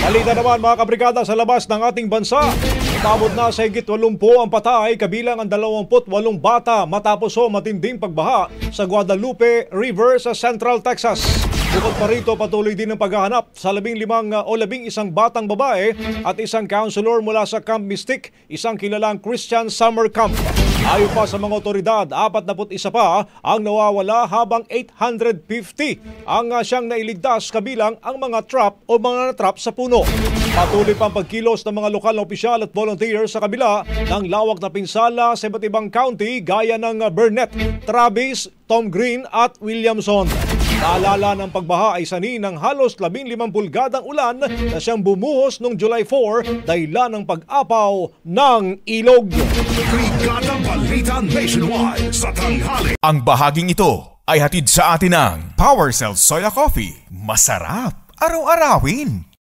Balita naman mga kabrigada sa labas ng ating bansa. Umabot na sa higit 80 ang patay kabilang ang 28 bata matapos matinding pagbaha sa Guadalupe River sa Central Texas. Bukod pa rito, patuloy din ang paghahanap sa 11 batang babae at isang counselor mula sa Camp Mystic, isang kilalang Christian summer camp. Ayon pa sa mga otoridad, 41 pa ang nawawala habang 850 ang siyang nailigtas kabilang ang mga natrap sa puno. Patuloy pa ang pagkilos ng mga lokal na opisyal at volunteers sa kabila ng lawak na pinsala sa iba't ibang county gaya ng Burnett, Travis, Tom Green at Williamson. Naalala ng pagbaha ay sani ng halos 15 pulgadang ulan na siyang bumuhos noong July 4 dahilan ng pag-apaw ng ilog. Brigada Balita Nationwide sa tanghali. Ang bahaging ito ay hatid sa atin ng PowerCell Soya Coffee. Masarap araw-arawin.